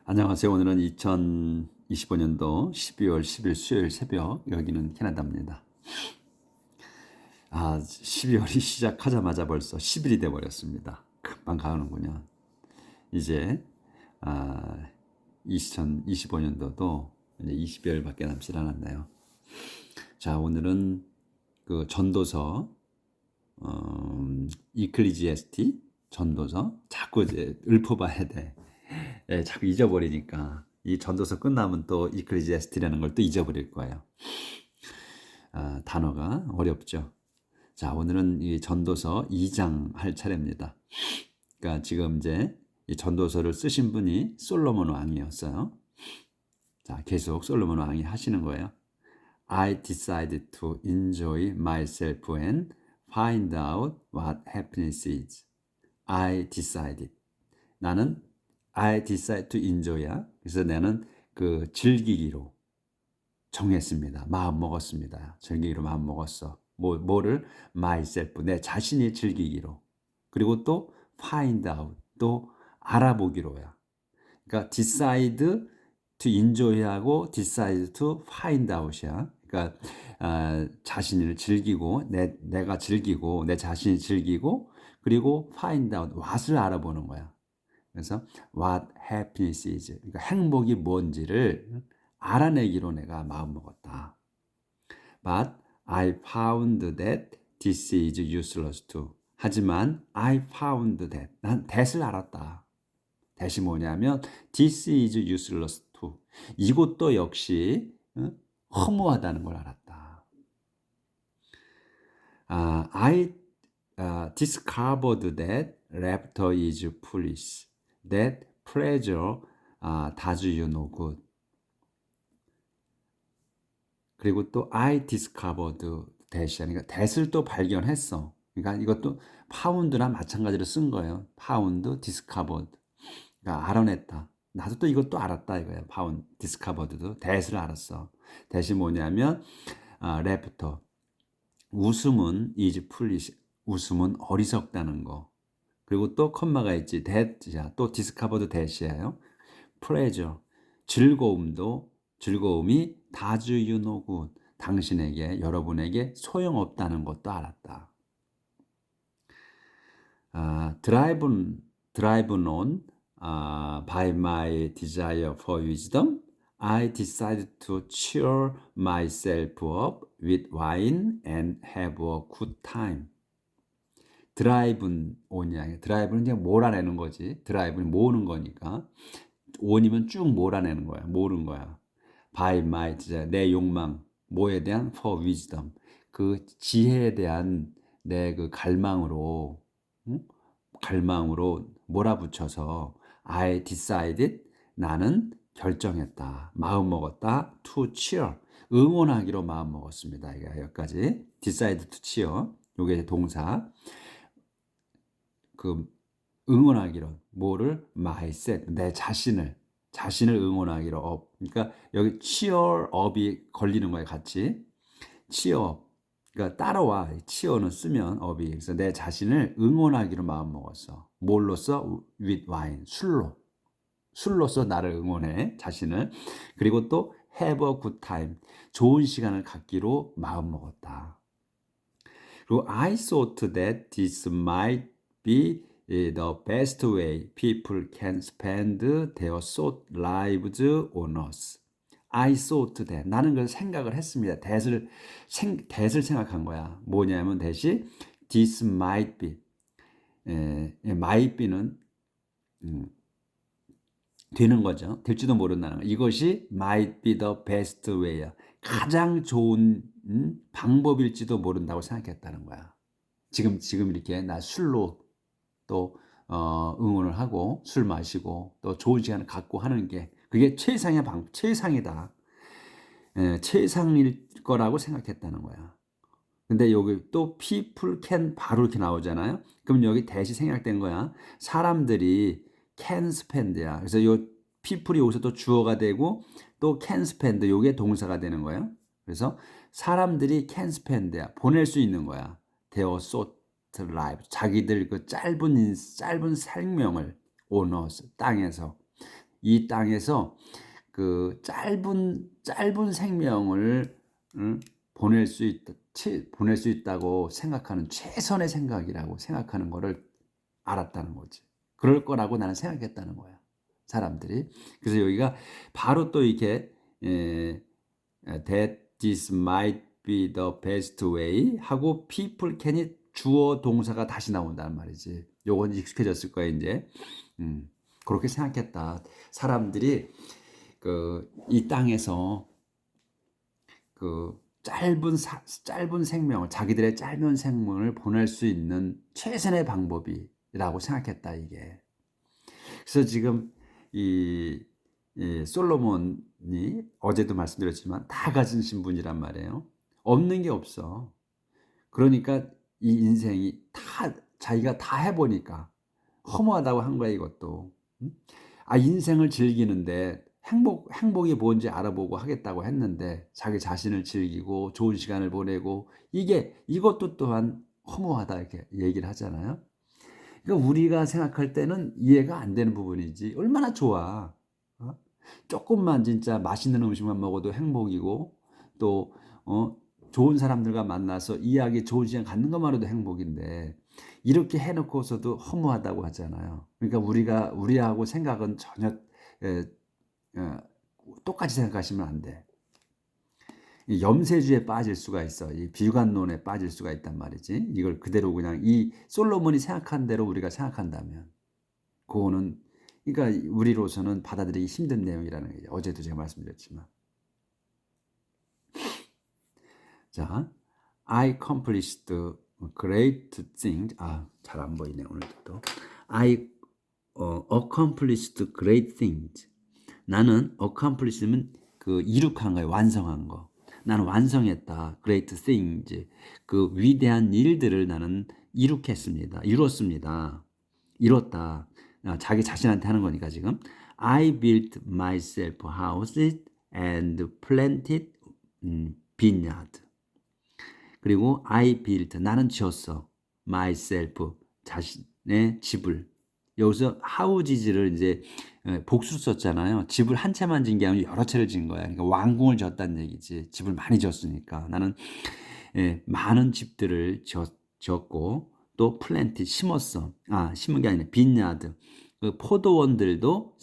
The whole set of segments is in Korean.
안녕하세요. 오늘은 2025년도 12월 10일 수요일 새벽, 여기는 캐나다입니다. 12월이 시작하자마자 벌써 10일이 돼 버렸습니다. 금방 가는군요. 이제 아, 2025년도도 이제 20여일밖에 남지 않았나요? 자, 오늘은 그 전도서 이클리지에스티 전도서 자꾸 이제 읊어봐야 돼. 자꾸 잊어버리니까 이 전도서 끝나면 또 이클리지아스티라는 걸 또 잊어버릴 거예요. 단어가 어렵죠. 자, 오늘은 이 전도서 2장 할 차례입니다. 그러니까 지금 이제 이 전도서를 쓰신 분이 솔로몬 왕이었어요. 자, 계속 솔로몬 왕이 하시는 거예요. I decided to enjoy myself and find out what happiness is. I decided. 나는 I decide to enjoy야. 그래서 나는 그 즐기기로 정했습니다. 마음 먹었습니다. 즐기기로 마음 먹었어. 뭐를 myself 내 자신이 즐기기로. 그리고 또 find out 또 알아보기로야. 그러니까 decide to enjoy하고 decide to find out이야. 그러니까 자신을 즐기고 내가 즐기고 내 자신이 즐기고 그리고 find out what을 알아보는 거야. 그래서 what happiness is 그러니까 행복이 뭔지를 알아내기로 내가 마음먹었다. But I found that this is useless too. 하지만 I found that 난 that을 알았다. that이 뭐냐면 this is useless too. 이것도 역시 허무하다는 걸 알았다. I discovered that laughter is foolish. That pleasure does you no good. 그리고 또 I discovered that. 그러니까 that을 또 발견했어. 그러니까 이것도 found나 마찬가지로 쓴 거예요. found, discovered. 그러니까 알아냈다. 나도 또 이것도 알았다 이거예요. found, discovered도 that을 알았어. that이 뭐냐면 laughter. 웃음은 is foolish. 웃음은 어리석다는 거. 그리고 또 컴마가 있지. that이야. 또 discovered that이에요. pleasure. 즐거움이 does you no good. 당신에게 여러분에게 소용없다는 것도 알았다. driven on by my desire for wisdom, I decided to cheer myself up with wine and have a good time. 드라이브는 on이야. 드라이브는 이제 몰아내는 거지. 드라이브는 모으는 거니까. on이면 쭉 몰아내는 거야. 모으는 거야. by my desire, 내 욕망. 뭐에 대한 for wisdom. 그 지혜에 대한 내 그 갈망으로 몰아붙여서 I decided 나는 결정했다. 마음 먹었다. to cheer. 응원하기로 마음 먹었습니다. 이게 여기까지. decide to cheer. 요게 동사. 그 응원하기로 뭐를 myself 내 자신을 응원하기로 up. 그러니까 여기 cheer up이 걸리는 거예요, 같이. cheer up. 그러니까 따라와. cheer는 쓰면 up이. 그래서 내 자신을 응원하기로 마음 먹었어. 뭘로써? with wine. 술로써 나를 응원해. 자신을. 그리고 또 have a good time. 좋은 시간을 갖기로 마음 먹었다. 그리고 I thought that this might be the best way people can spend their short lives on us. I thought that 나는 그걸 생각을 했습니다. that을 생각한 거야. 뭐냐면 that이 this might be might be는 되는 거죠. 될지도 모른다는 거. 이것이 might be the best way야. 가장 좋은 방법일지도 모른다고 생각했다는 거야. 지금 이렇게 나 술로 또 응원을 하고 술 마시고 또 좋은 시간을 갖고 하는 게 그게 최상이다. 최상일 거라고 생각했다는 거야. 근데 여기 또 people can 바로 이렇게 나오잖아요. 그럼 여기 대시 생략된 거야. 사람들이 can spend야. 그래서 요 people이 여기서 또 주어가 되고 또 can spend 요게 동사가 되는 거예요. 그래서 사람들이 can spend야. 보낼 수 있는 거야. their short life. 자기들 그 짧은 생명을 on us 땅에서 이 땅에서 그 짧은 생명을 보낼 수 있다고 생각하는 최선의 생각이라고 생각하는 거를 알았다는 거지. 그럴 거라고 나는 생각했다는 거야, 사람들이. 그래서 여기가 바로 또 이렇게 that this might be the best way 하고 people can이 주어 동사가 다시 나온다는 말이지. 요건 익숙해졌을 거야 이제. 그렇게 생각했다. 사람들이 이 땅에서 그 짧은 생명을, 자기들의 짧은 생명을 보낼 수 있는 최선의 방법이라고 생각했다 이게. 그래서 지금 이 솔로몬이 어제도 말씀드렸지만 다 가진 신분이란 말이에요. 없는 게 없어. 그러니까 이 인생이 자기가 다 해보니까 허무하다고 한 거야 이것도. 인생을 즐기는데 행복이 뭔지 알아보고 하겠다고 했는데 자기 자신을 즐기고 좋은 시간을 보내고 이것도 또한 허무하다 이렇게 얘기를 하잖아요. 그러니까 우리가 생각할 때는 이해가 안 되는 부분이지 얼마나 좋아. 조금만 진짜 맛있는 음식만 먹어도 행복이고 또 좋은 사람들과 만나서 이야기 좋은 시간 갖는 것만으로도 행복인데 이렇게 해놓고서도 허무하다고 하잖아요. 그러니까 우리하고 생각은 전혀 똑같이 생각하시면 안 돼. 이 염세주에 빠질 수가 있어. 이 비관론에 빠질 수가 있단 말이지. 이걸 그대로 그냥 이 솔로몬이 생각한 대로 우리가 생각한다면 그거는 그러니까 우리로서는 받아들이기 힘든 내용이라는 거죠. 어제도 제가 말씀드렸지만. 자, I accomplished great things. 잘 안 보이네 오늘도. I accomplished great things. 나는 accomplish면 그 이룩한 거예요. 완성한 거. 나는 완성했다. great things. 그 위대한 일들을 나는 이뤘습니다. 이뤘다. 자기 자신한테 하는 거니까 지금. I built myself houses and planted vineyard. 그리고 I built, 나는 지었어. myself, 자신의 집을. 여기서 house를 이제 복수 썼잖아요. 집을 한 채만 진 게 아니라 여러 채를 진 거야. 그러니까 왕궁을 지었다는 얘기지. 집을 많이 지었으니까. 나는 많은 집들을 지었고 또 플랜트 심었어. 심은 게 아니라 빈야드. 그 포도원들도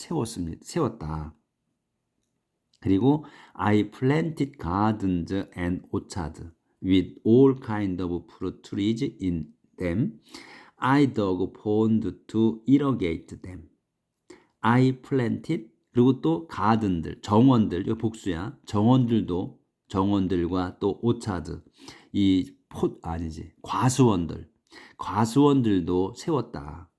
세웠다. 그리고 I planted gardens and orchards with all kind of fruit trees in them. I dug ponds to irrigate them. I planted 그리고 또 가든들, 정원들, 이거 복수야. 정원들과 또 오차드, 과수원들도 세웠다.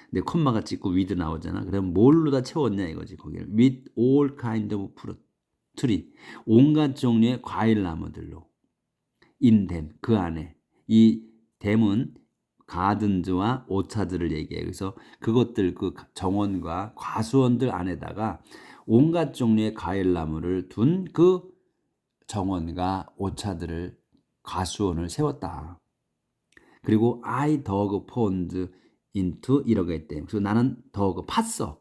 근데 콤마가 찍고 with 나오잖아. 그럼 뭘로 다 채웠냐 이거지 거기를. With all kind of fruit tree, 온갖 종류의 과일 나무들로. in them, 그 안에. 이 댐은 가든즈와 오차드를 얘기해요. 그래서 그것들 그 정원과 과수원들 안에다가 온갖 종류의 과일나무를 둔 그 정원과 오차들을 과수원을 세웠다. 그리고 I dug ponds into irrigate them. 그래서 나는 팠어.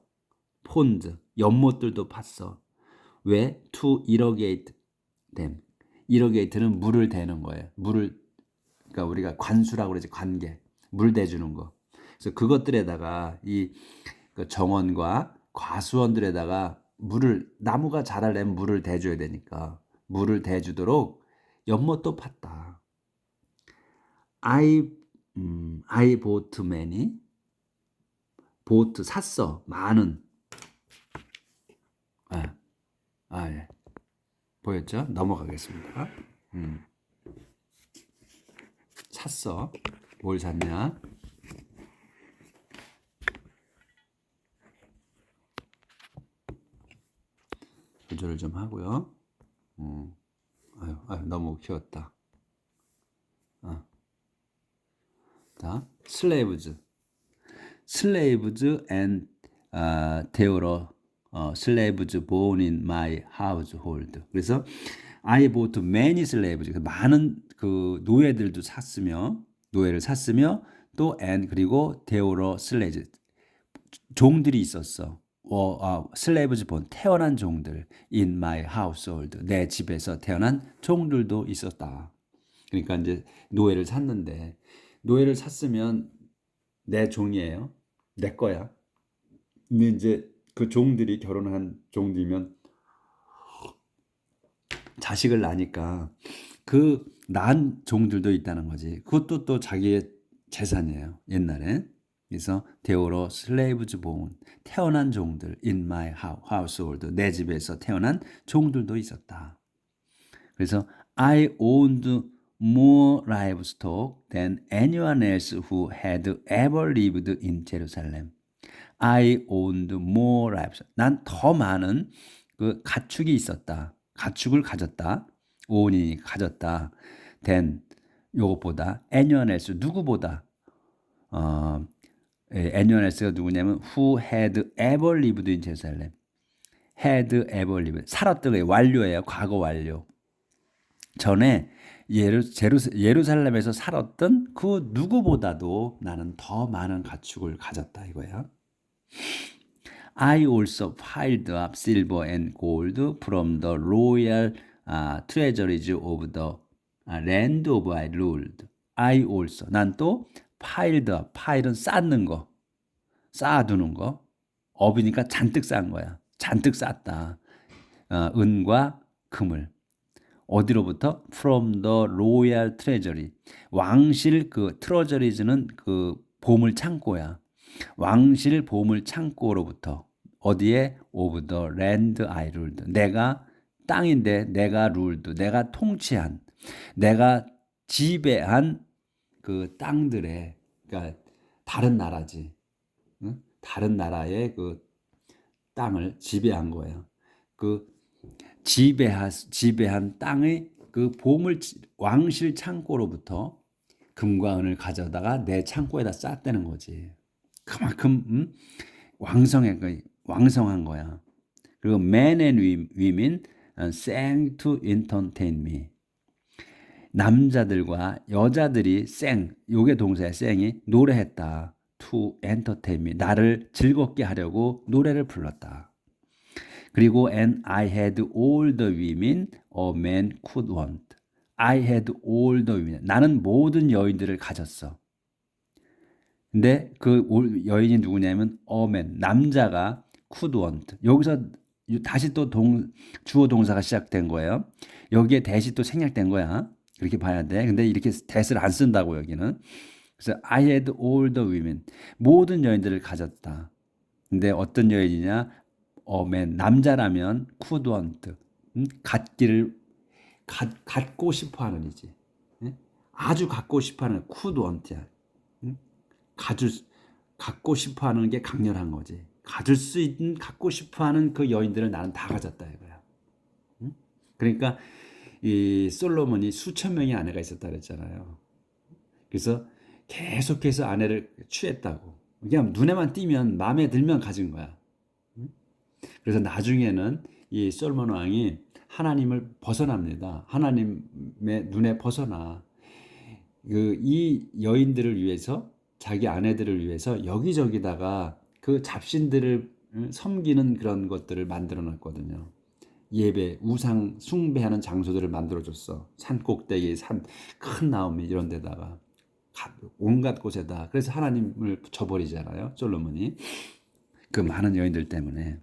폰드, 연못들도 팠어. 왜? To irrigate them. irrigate는 물을 대는 거예요. 그러니까 우리가 관수라고 그러지, 관계. 물 대주는 거. 그래서 그것들에다가 그 정원과 과수원들에다가 나무가 자라려면 물을 대줘야 되니까 물을 대주도록 연못도 팠다. I bought many. bought 샀어. 많은. 예. 보였죠? 넘어가겠습니다. 샀어. 뭘 샀냐? 조절을 좀 하고요. 너무 키웠다. 자, slaves and there were slaves born in my household. 그래서 I bought many slaves. 많은 그 노예를 샀으며 또 and 그리고 there were slaves. 종들이 있었어. slaves born, 태어난 종들, in my household, 내 집에서 태어난 종들도 있었다. 그러니까 이제 노예를 샀는데, 노예를 샀으면 내 종이에요. 내 거야. 근데 이제 그 종들이 결혼한 종들이면 자식을 낳으니까 그 낳은 종들도 있다는 거지. 그것도 또 자기의 재산이에요. 옛날에. 그래서 대어로 slaves born, 태어난 종들, in my household, 내 집에서 태어난 종들도 있었다. 그래서 I owned more livestock than anyone else who had ever lived in Jerusalem. I owned more livestock. 난 더 많은 그 가축이 있었다. 가축을 가졌다. own이 가졌다. than 요것보다 anyone else 누구보다 anyone else가 누구냐면 who had ever lived in Jerusalem. had ever lived. 살았던 게 완료예요. 과거 완료. 전에 예루살렘에서 살았던 그 누구보다도 나는 더 많은 가축을 가졌다 이거야. I also piled up silver and gold from the royal treasuries of the land of I ruled. I also, 난 또 piled up, pile은 쌓는 거, 쌓아두는 거. 업이니까 잔뜩 쌓은 거야. 잔뜩 쌓았다. 은과 금을. 어디로부터? From the royal treasury. 왕실 그 treasury는 그 보물 창고야. 왕실 보물 창고로부터. 어디에? Of the land I ruled. 내가 땅인데 내가 ruled. 내가 통치한. 내가 지배한 그 땅들의, 그러니까 다른 나라지. 응? 다른 나라의 그 땅을 지배한 거예요. 그 지배한 땅의 그 보물 왕실 창고로부터 금과 은을 가져다가 내 창고에다 쌓았다는 거지. 그만큼 왕성한 거야. 그리고 men and women sang to entertain me. 남자들과 여자들이 요게 동사야. 이 노래했다. to entertain me. 나를 즐겁게 하려고 노래를 불렀다. 그리고 and I had all the women a man could want. I had all the women. 나는 모든 여인들을 가졌어. 근데 그 여인이 누구냐면 a man, 남자가 could want. 여기서 다시 또 주어 동사가 시작된 거예요. 여기에 대시 또 생략된 거야. 그렇게 봐야 돼. 근데 이렇게 대시를 안 쓴다고 여기는. 그래서 I had all the women. 모든 여인들을 가졌다. 근데 어떤 여인이냐? man, 남자라면 could want. 갖고 싶어 하는 이지. 아주 갖고 싶어 하는 could want야. 갖고 싶어 하는 게 강렬한 거지. 가질 수 있는, 갖고 싶어 하는 그 여인들을 나는 다 가졌다 이거야. 그러니까 이 솔로몬이 수천 명의 아내가 있었다 그랬잖아요. 그래서 계속해서 아내를 취했다고. 그냥 눈에만 띄면 마음에 들면 가진 거야. 그래서 나중에는 이 솔로몬 왕이 하나님을 벗어납니다. 하나님의 눈에 벗어나. 이 여인들을 위해서, 자기 아내들을 위해서 여기저기다가 그 잡신들을 섬기는 그런 것들을 만들어 놨거든요. 예배, 우상 숭배하는 장소들을 만들어줬어. 산 꼭대기, 큰 나무 이런 데다가 온갖 곳에다. 그래서 하나님을 저버리잖아요. 솔로몬이. 그 많은 여인들 때문에.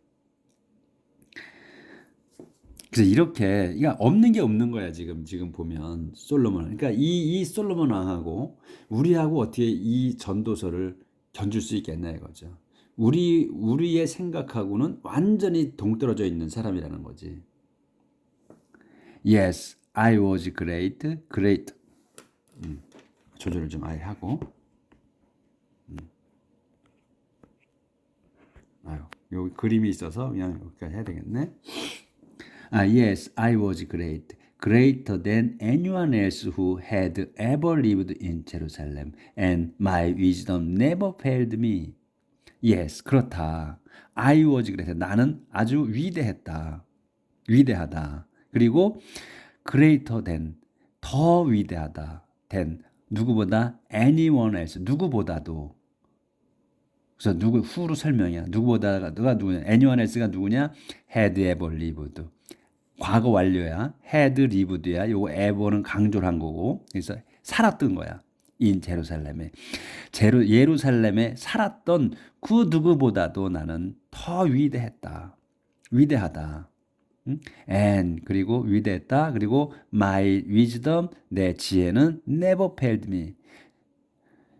그래서 이렇게, 그러니까 없는 게 없는 거야. 지금 보면 솔로몬. 그러니까 이 솔로몬 왕하고 우리하고 어떻게 이 전도서를 견줄 수 있겠나 이거죠. 우리의 생각하고는 완전히 동떨어져 있는 사람이라는 거지. Yes, I was great. 조절을 좀 아예 하고. 여기 그림이 있어서 그냥 여기까지 해야 되겠네. Yes, I was great. Greater than anyone else who had ever lived in Jerusalem. And my wisdom never failed me. Yes, 그렇다. I was great. 나는 아주 위대하다. 그리고 greater than, 더 위대하다. than, 누구보다 anyone else, 누구보다도. 그래서 누구 who로 설명이야. 누구보다가 누구냐? anyone else가 누구냐? had ever lived. 과거 완료야. had lived야. 요거 ever는 강조를 한 거고. 그래서 살았던 거야. in 제루살렘에. 예루살렘에 살았던 그 누구보다도 나는 더 위대했다. 위대하다. and 그리고 위대했다. 그리고 my wisdom 내 지혜는 never failed me.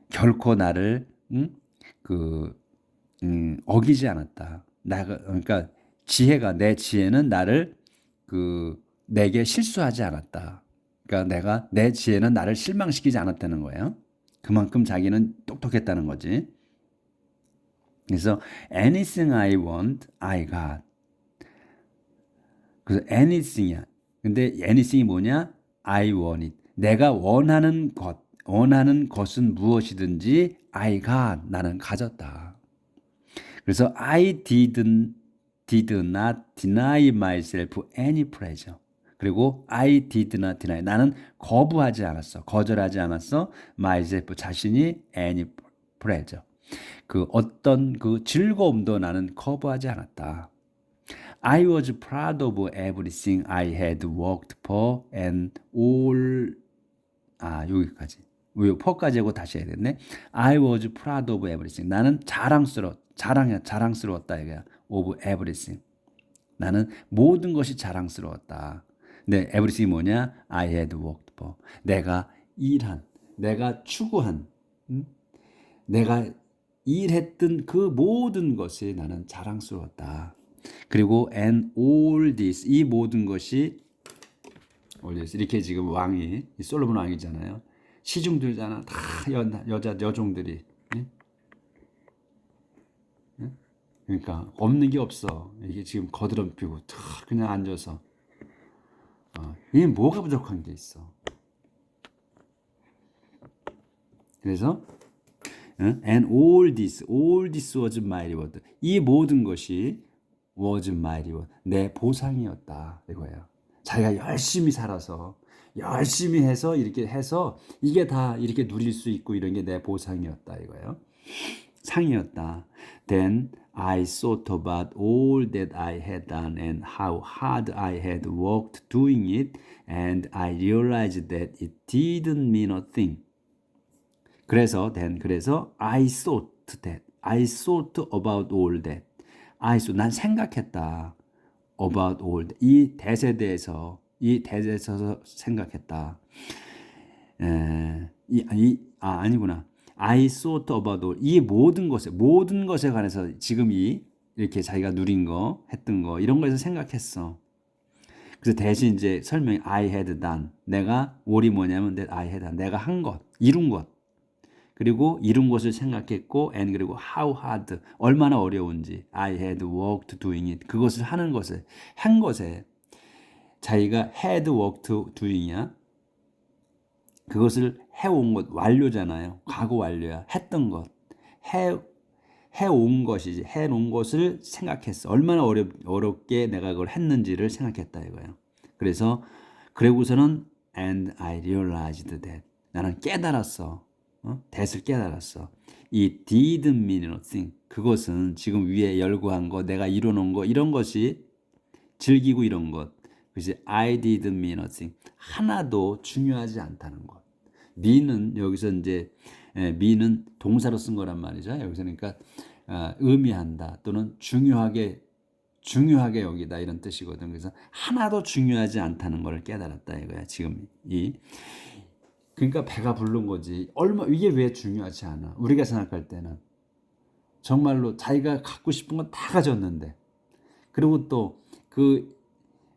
결코 나를 어기지 않았다. 그러니까 내 지혜는 나를 내게 실수하지 않았다. 그러니까 내 지혜는 나를 실망시키지 않았다는 거예요. 그만큼 자기는 똑똑했다는 거지. 그래서 anything I want, I got. 그래서 anything이야. 근데 anything이 뭐냐? I want it. 내가 원하는 것은 무엇이든지 I got. 나는 가졌다. 그래서 I did not deny myself any pleasure. 그리고 I did not deny. 나는 거절하지 않았어. myself 자신이 any pleasure. 어떤 즐거움도 나는 거부하지 않았다. I was proud of everything I had worked for and all 여기까지. for까지 하고 다시 해야 되겠네. I was proud of everything. 나는 자랑스러웠다 이거야. of everything. 나는 모든 것이 자랑스러웠다. 근데 everything이 뭐냐? I had worked for. 내가 추구한, 내가 일했던 그 모든 것이 나는 자랑스러웠다. 그리고 and all this 이 모든 것이 이렇게 지금 왕이 솔로몬 왕이잖아요. 시중들잖아. 다 여종들이. 그러니까 없는 게 없어. 이게 지금 거드럼피고 그냥 앉아서. 이게 뭐가 부족한 게 있어. 그래서 and all this was my reward. 이 모든 것이 was my reward. 내 보상이었다 이거예요. 자기가 열심히 살아서 열심히 해서 이렇게 해서 이게 다 이렇게 누릴 수 있고 이런 게 내 보상이었다 이거예요. 상이었다. Then I thought about all that I had done and how hard I had worked doing it, and I realized that it didn't mean a thing. 그래서 I thought about all that. 난 생각했다. about all that. 이 대세에 대해서 생각했다. 아니구나. I thought about all. 이 모든 것에 관해서 지금 이렇게 자기가 누린 거, 했던 거 이런 거에서 생각했어. 그래서 대신 이제 설명이 I had done. 내가 all이 뭐냐면 that I had done. 내가 한 것, 이룬 것. 그리고 이룬 것을 생각했고 and 그리고 how hard 얼마나 어려운지 I had worked doing it. 그것을 하는 것에 한 것에 자기가 had worked doing이야. 그것을 해온 것 완료잖아요. 과거 완료야. 했던 것. 해온 것이지. 해놓은 것을 생각했어. 얼마나 어렵게 내가 그걸 했는지를 생각했다 이거예요. 그러고서는 and I realized that. 나는 깨달았어. that을 깨달았어. 이 didn't mean nothing. 그것은 지금 위에 열거한 거, 내가 이뤄놓은 거, 이런 것이 즐기고 이런 것. 그래서 I didn't mean nothing. 하나도 중요하지 않다는 것. mean은 여기서 이제 mean은 동사로 쓴 거란 말이죠. 여기서 그러니까 의미한다 또는 중요하게 여기다 이런 뜻이거든. 그래서 하나도 중요하지 않다는 걸 깨달았다 이거야. 지금 그러니까 배가 부른 거지. 이게 왜 중요하지 않아? 우리가 생각할 때는 정말로 자기가 갖고 싶은 건 다 가졌는데, 그리고 또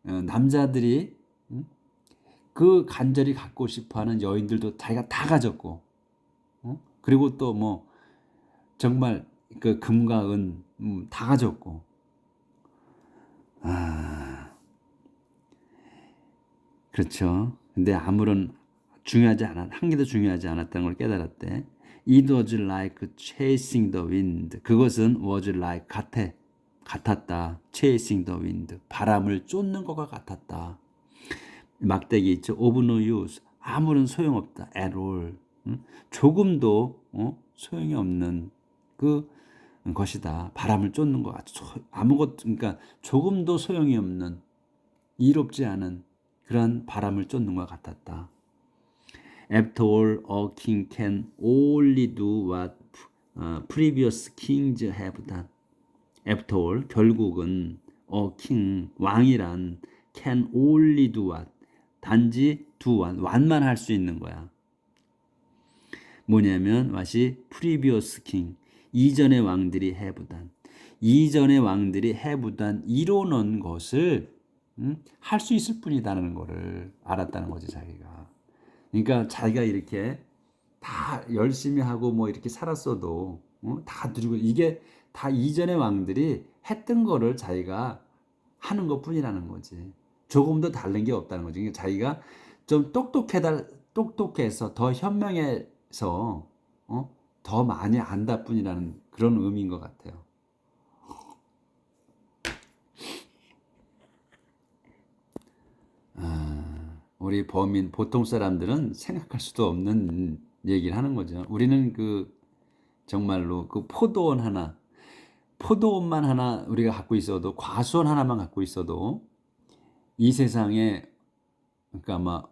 남자들이 간절히 갖고 싶어하는 여인들도 자기가 다 가졌고, 그리고 또 뭐 정말 금과 은 다 가졌고, 그렇죠. 근데 아무런 한 개도 중요하지 않았다는 걸 깨달았대. It was like chasing the wind. 그것은 was like 같았다. chasing the wind. 바람을 쫓는 것과 같았다. 막대기 있죠. of no use. 아무런 소용없다. at all. 조금도 소용이 없는 것이다. 바람을 쫓는 것 같아. 아무것도 그러니까 조금도 소용이 없는 이롭지 않은 그런 바람을 쫓는 것 같았다. After all, a king can only do what previous kings have done. After all, 결국은 a king, 왕이란 can only do what, 단지 do what만 할 수 있는 거야. 뭐냐면 what이 previous king, 이전의 왕들이 have done. 이전의 왕들이 have done 이뤄놓은 것을 할 수 있을 뿐이다라는 거를 알았다는 거지 자기가. 그러니까 자기가 이렇게 다 열심히 하고 뭐 이렇게 살았어도 다 누리고 이게 다 이전의 왕들이 했던 거를 자기가 하는 것뿐이라는 거지. 조금 더 다른 게 없다는 거지. 그러니까 자기가 좀 똑똑해서 더 현명해서 더 많이 안다 뿐이라는 그런 의미인 것 같아요. 우리 범인 보통 사람들은 생각할 수도 없는 얘기를 하는 거죠. 우리는 정말로 포도원만 하나 우리가 갖고 있어도, 과수원 하나만 갖고 있어도 이 세상에, 그러니까 아마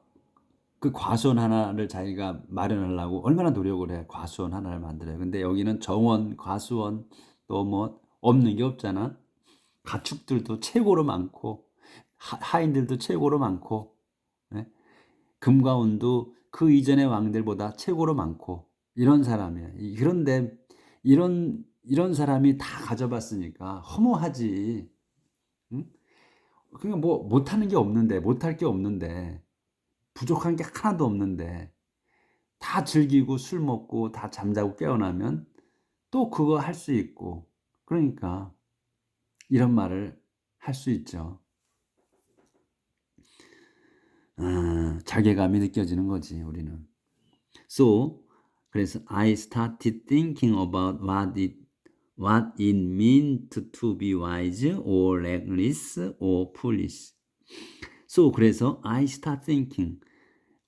그 과수원 하나를 자기가 마련하려고 얼마나 노력을 해. 과수원 하나를 만들어요. 근데 여기는 정원, 과수원 또 뭐 없는 게 없잖아. 가축들도 최고로 많고 하인들도 최고로 많고, 네? 금과 은도 그 이전의 왕들보다 최고로 많고 이런 사람이야. 그런데 이런 사람이 다 가져봤으니까 허무하지. 응? 그냥 뭐 못하는 게 없는데, 못할 게 없는데, 부족한 게 하나도 없는데 다 즐기고 술 먹고 다 잠자고 깨어나면 또 그거 할 수 있고, 그러니까 이런 말을 할 수 있죠. 자괴감이 느껴지는 거지 우리는. So 그래서 I started thinking about what it meant to be wise or reckless or foolish. So 그래서 I start thinking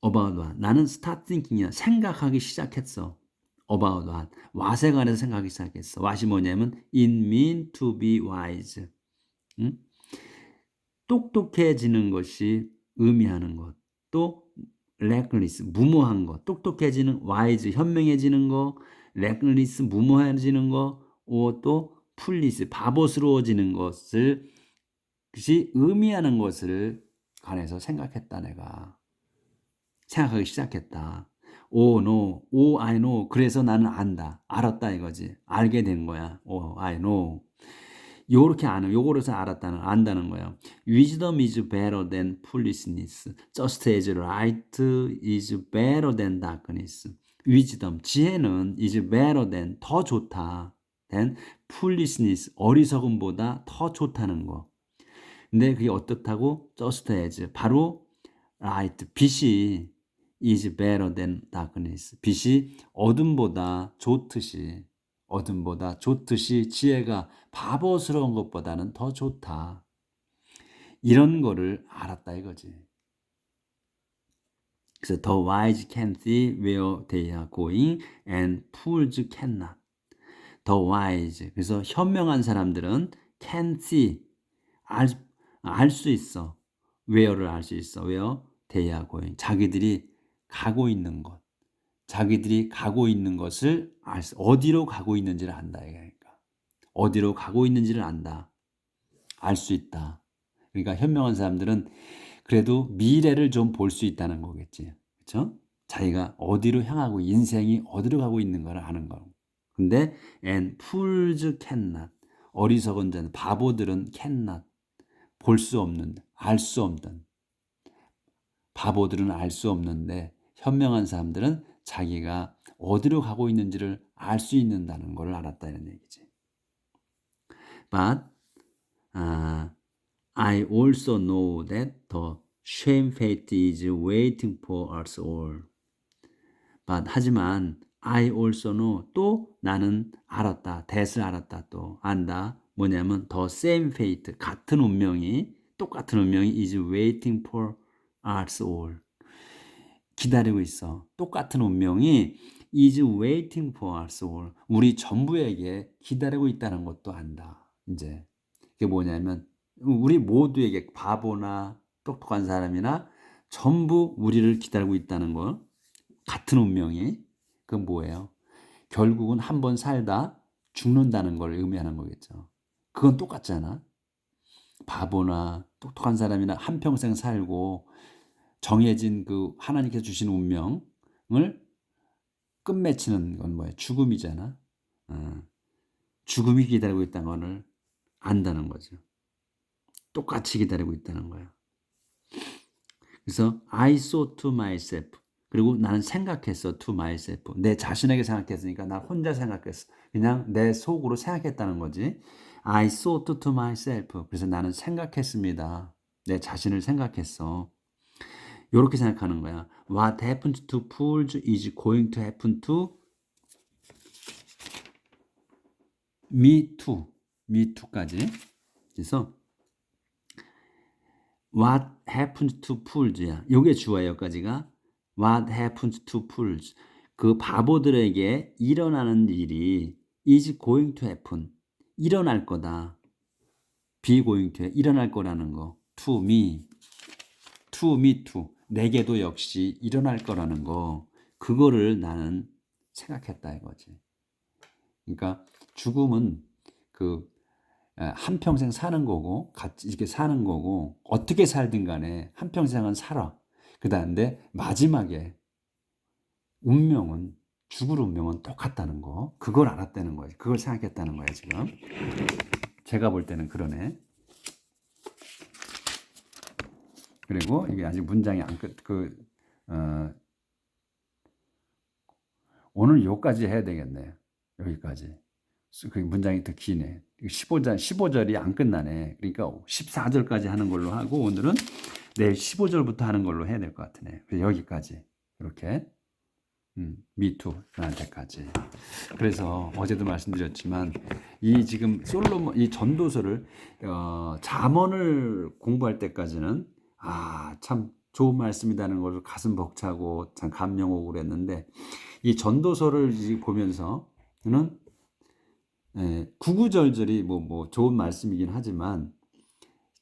about what. 나는 start thinking이야. 생각하기 시작했어. about what. what에 관해서 생각하기 시작했어. what이 뭐냐면 it mean to be wise. 응? 똑똑해지는 것이 의미하는 것. 또 reckless, 무모한 것. 똑똑해지는 wise, 현명해지는 거. reckless, 무모해지는 거. 또 foolish, 바보스러워지는 것을 그것이 의미하는 것을 관해서 생각했다. 내가 생각하기 시작했다. Oh no, oh I know. 그래서 나는 안다, 알았다 이거지. 알게 된 거야. Oh I know. 요렇게 아는, 요거로서 안다는 거야. Wisdom is better than foolishness, just as light is better than darkness. Wisdom, 지혜는 is better than, 더 좋다. than foolishness, 어리석음보다 더 좋다는 거. 근데 그게 어떻다고? just as, 바로 light, 빛이 is better than darkness. 빛이 어둠보다 좋듯이 지혜가 바보스러운 것보다는 더 좋다. 이런 거를 알았다 이거지. 그래서 the wise can see where they are going and fools cannot. the wise. 그래서 현명한 사람들은 can see, 알 수 있어. where를 알 수 있어. where they are going. 자기들이 가고 있는 것. 자기들이 가고 있는 것을 어디로 가고 있는지를 안다. 그러니까 어디로 가고 있는지를 안다. 알 수 있다. 그러니까 현명한 사람들은 그래도 미래를 좀 볼 수 있다는 거겠지. 그렇죠? 자기가 어디로 향하고 인생이 어디로 가고 있는 걸 아는 거. 근데 and fools cannot. 어리석은 자는, 바보들은 cannot. 볼 수 없는, 알 수 없는. 바보들은 알 수 없는데 현명한 사람들은 자기가 어디로 가고 있는지를 알 수 있는다는 걸 알았다 이런 얘기지. But I also know that the same fate is waiting for us all. But 하지만 I also know, 또 나는 알았다. that을 알았다. 또 안다. 뭐냐면 the same fate, 똑같은 운명이 is waiting for us all. 기다리고 있어. 똑같은 운명이 is waiting for us all. 우리 전부에게 기다리고 있다는 것도 안다. 이제 그게 뭐냐면 우리 모두에게 바보나 똑똑한 사람이나 전부 우리를 기다리고 있다는 거. 같은 운명이. 그건 뭐예요? 결국은 한 번 살다 죽는다는 걸 의미하는 거겠죠. 그건 똑같잖아. 바보나 똑똑한 사람이나 한평생 살고 정해진 그 하나님께서 주신 운명을 끝맺히는 건 뭐예요? 죽음이잖아. 죽음이 기다리고 있다는 걸 안다는 거죠. 똑같이 기다리고 있다는 거예요. 그래서 I thought to myself. 그리고 나는 생각했어 to myself. 내 자신에게 생각했으니까 나 혼자 생각했어. 그냥 내 속으로 생각했다는 거지. I thought to myself. 그래서 나는 생각했습니다. 내 자신을 생각했어. 이렇게 생각하는 거야. What happened to fools is going to happen to me too. me too까지. 그래서 What happened to fools?야. 이게 주어예요, 여기까지가. What happened to fools? 그 바보들에게 일어나는 일이 is going to happen. 일어날 거다. be going to 일어날 거라는 거. to me. to me too. 내게도 역시 일어날 거라는 거. 그거를 나는 생각했다 이거지. 그러니까 죽음은 그 한평생 사는 거고 같이 이렇게 사는 거고 어떻게 살든 간에 한평생은 살아. 그다음에 마지막에 운명은 죽을 운명은 똑같다는 거. 그걸 알았다는 거예요. 그걸 생각했다는 거예요, 지금. 제가 볼 때는 그러네. 그리고 이게 아직 문장이 안 끝, 오늘 여기까지 해야 되겠네요. 여기까지. 그 문장이 더 기네. 15절이 안 끝나네. 그러니까 14절까지 하는 걸로 하고 오늘은 내일 15절부터 하는 걸로 해야 될 것 같으네. 그래서 여기까지. 이렇게. 미투 나한테까지. 그래서 어제도 말씀드렸지만 이 지금 솔로몬 이 전도서를 잠언을 공부할 때까지는 참 좋은 말씀이라는 걸 가슴 벅차고 참 감명 오고 그랬는데 이 전도서를 보면서는 구구절절이 뭐 좋은 말씀이긴 하지만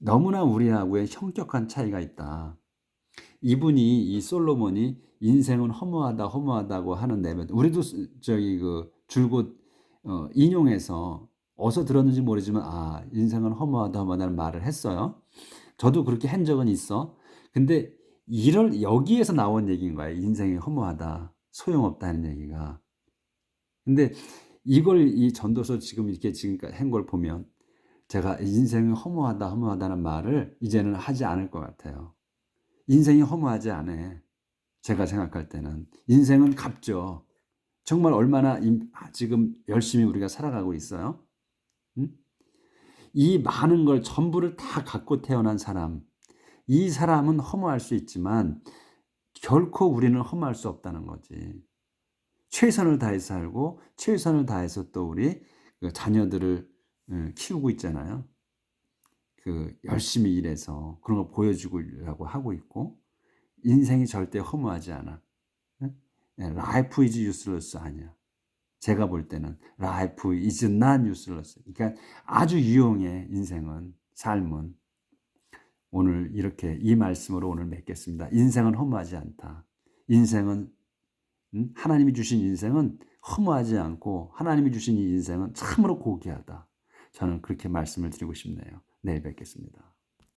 너무나 우리하고의 현격한 차이가 있다. 이분이 이 솔로몬이 인생은 허무하다고 하는 내면 우리도 저기 그 줄곧 인용해서 어디서 들었는지 모르지만 인생은 허무하다는 말을 했어요. 저도 그렇게 한 적은 있어. 근데 여기에서 나온 얘기인 거야. 인생이 허무하다, 소용없다는 얘기가. 근데 이걸 이 전도서 지금 이렇게 지금까지 한 걸 보면 제가 인생이 허무하다는 말을 이제는 하지 않을 것 같아요. 인생이 허무하지 않아. 제가 생각할 때는 인생은 값져. 정말 얼마나 지금 열심히 우리가 살아가고 있어요. 응? 이 많은 걸 전부를 다 갖고 태어난 사람, 이 사람은 허무할 수 있지만 결코 우리는 허무할 수 없다는 거지. 최선을 다해서 살고 최선을 다해서 또 우리 자녀들을 키우고 있잖아요. 열심히 일해서 그런 거 보여주려고 하고 있고 인생이 절대 허무하지 않아. Life is useless 아니야. 제가 볼 때는 Life is not useless. 그러니까 아주 유용해 인생은 삶은. 오늘 이렇게 이 말씀으로 오늘 맺겠습니다. 인생은 허무하지 않다. 인생은 하나님이 주신 인생은 허무하지 않고 하나님이 주신 이 인생은 참으로 고귀하다. 저는 그렇게 말씀을 드리고 싶네요. 내일 뵙겠습니다.